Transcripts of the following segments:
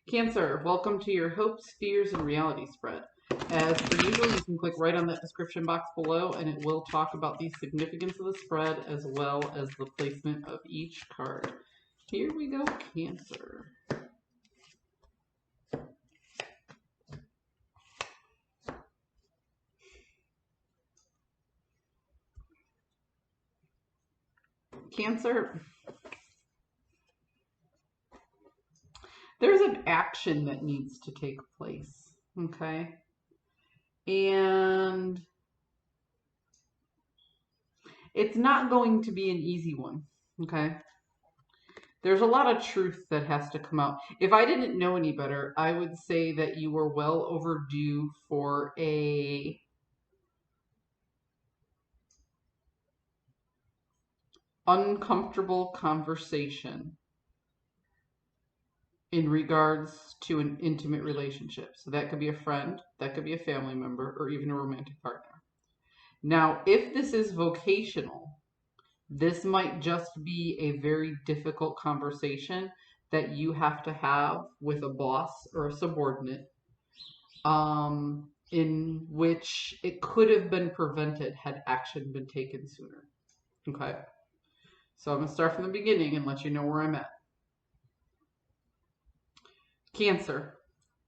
Cancer, welcome to your hopes, fears, and reality spread. As per usual, you can click right on that description box below and it will talk about the significance of the spread as well as the placement of each card. Here we go, Cancer. Cancer, there's an action that needs to take place, okay? And it's not going to be an easy one, okay? There's a lot of truth that has to come out. If I didn't know any better, I would say that you were well overdue for a uncomfortable conversation in regards to an intimate relationship. So that could be a friend, that could be a family member, or even a romantic partner. Now, if this is vocational, this might just be a very difficult conversation that you have to have with a boss or a subordinate, in which it could have been prevented had action been taken sooner. Okay, so I'm going to start from the beginning and let you know where I'm at. Cancer,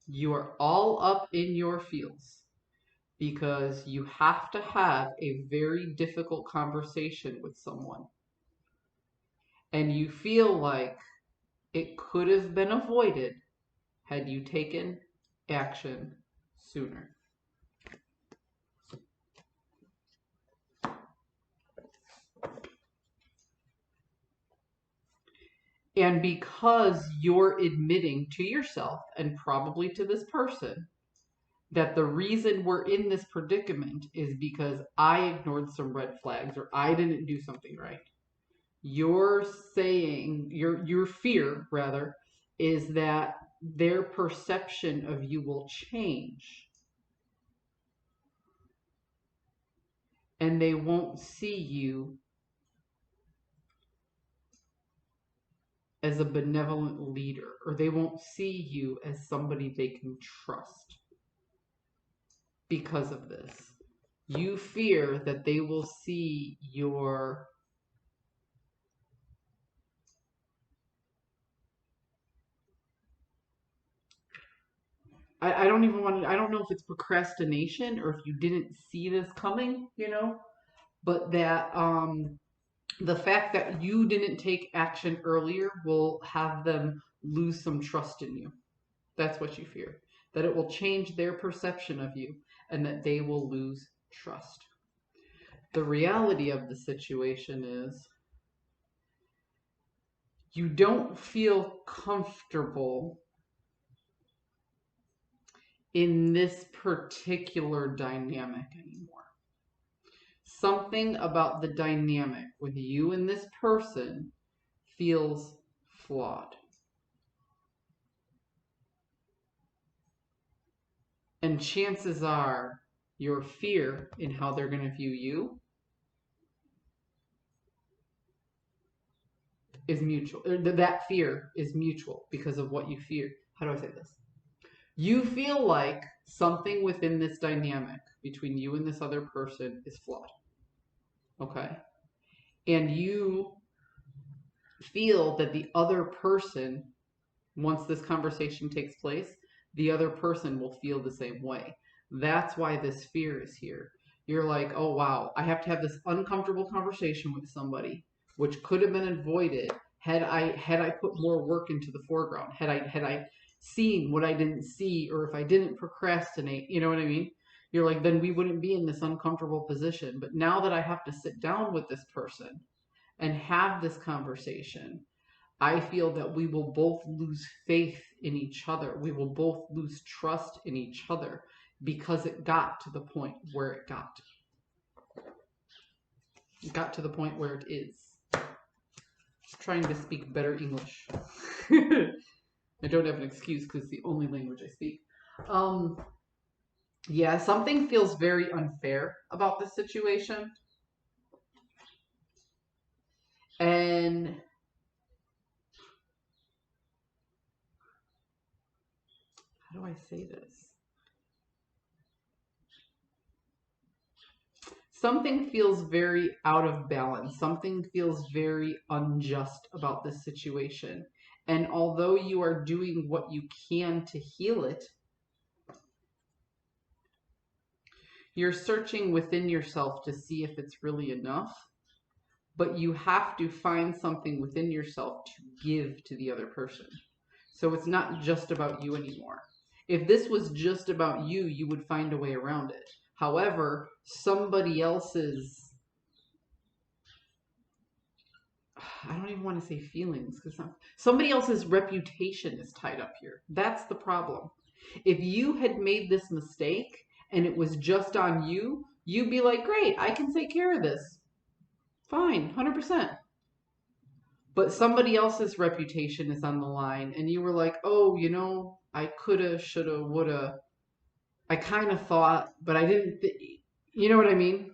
you are all up in your feels because you have to have a very difficult conversation with someone. And you feel like it could have been avoided had you taken action sooner. And because you're admitting to yourself and probably to this person that the reason we're in this predicament is because I ignored some red flags or I didn't do something right. You're saying, your fear rather, is that their perception of you will change and they won't see you as a benevolent leader, or they won't see you as somebody they can trust because of this. You fear that they will see your I don't even want to, I don't know if it's procrastination or if you didn't see this coming, but that the fact that you didn't take action earlier will have them lose some trust in you. That's what you fear. That it will change their perception of you and that they will lose trust. The reality of the situation is you don't feel comfortable in this particular dynamic anymore. Something about the dynamic with you and this person feels flawed. And chances are your fear in how they're going to view you is mutual. That fear is mutual because of what you fear. How do I say this? You feel like something within this dynamic between you and this other person is flawed. Okay? And you feel that the other person, once this conversation takes place, the other person will feel the same way. That's why this fear is here. You're like, oh wow, I have to have this uncomfortable conversation with somebody, which could have been avoided had I put more work into the foreground, had I seen what I didn't see, or if I didn't procrastinate, you know what I mean? You're like, then we wouldn't be in this uncomfortable position. But now that I have to sit down with this person and have this conversation, I feel that we will both lose faith in each other. We will both lose trust in each other because it got to the point where it got. It got to the point where it is. Trying to speak better English. I don't have an excuse because it's the only language I speak. Yeah, something feels very unfair about this situation. And how do I say this? Something feels very out of balance. Something feels very unjust about this situation. And although you are doing what you can to heal it, you're searching within yourself to see if it's really enough. But you have to find something within yourself to give to the other person. So it's not just about you anymore. If this was just about you, you would find a way around it. However, somebody else's, I don't even want to say feelings, because somebody else's reputation is tied up here. That's the problem. If you had made this mistake and it was just on you, you'd be like, great, I can take care of this. Fine, 100%. But somebody else's reputation is on the line, and you were like, oh, you know, I coulda, shoulda, woulda. I kind of thought, but I didn't. You know what I mean?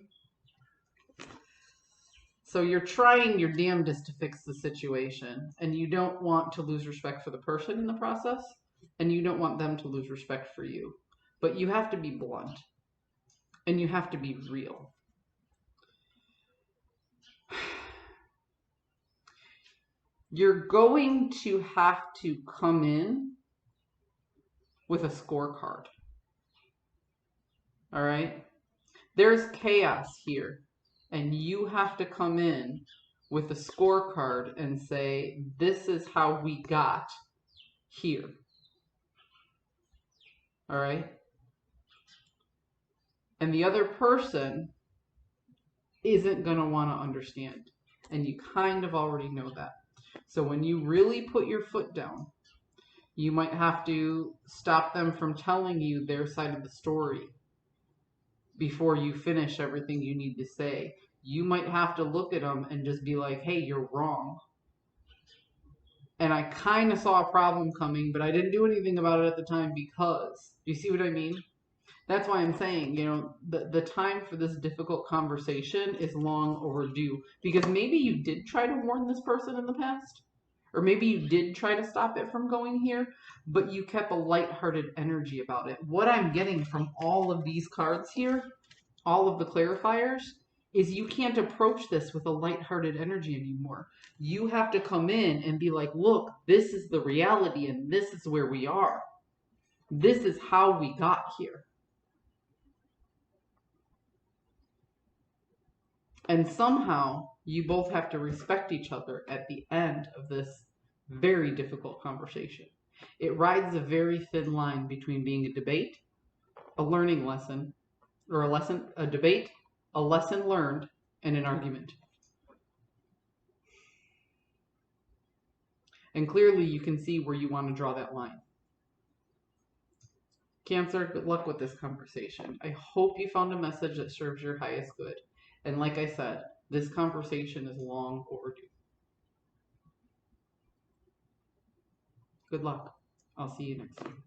So you're trying your damnedest to fix the situation, and you don't want to lose respect for the person in the process, and you don't want them to lose respect for you. But you have to be blunt, and you have to be real. You're going to have to come in with a scorecard. All right? There's chaos here, and you have to come in with a scorecard and say, this is how we got here. All right? And the other person isn't going to want to understand. And you kind of already know that. So when you really put your foot down, you might have to stop them from telling you their side of the story before you finish everything you need to say. You might have to look at them and just be like, hey, you're wrong. And I kind of saw a problem coming, but I didn't do anything about it at the time because, do you see what I mean? That's why I'm saying, you know, the time for this difficult conversation is long overdue. Because maybe you did try to warn this person in the past. Or maybe you did try to stop it from going here, but you kept a lighthearted energy about it. What I'm getting from all of these cards here, all of the clarifiers, is you can't approach this with a lighthearted energy anymore. You have to come in and be like, look, this is the reality and this is where we are. This is how we got here. And somehow you both have to respect each other at the end of this very difficult conversation. It rides a very thin line between being a debate, a learning lesson, or a debate, a lesson learned, and an argument. And clearly you can see where you want to draw that line. Cancer, good luck with this conversation. I hope you found a message that serves your highest good. And like I said, this conversation is long overdue. Good luck. I'll see you next time.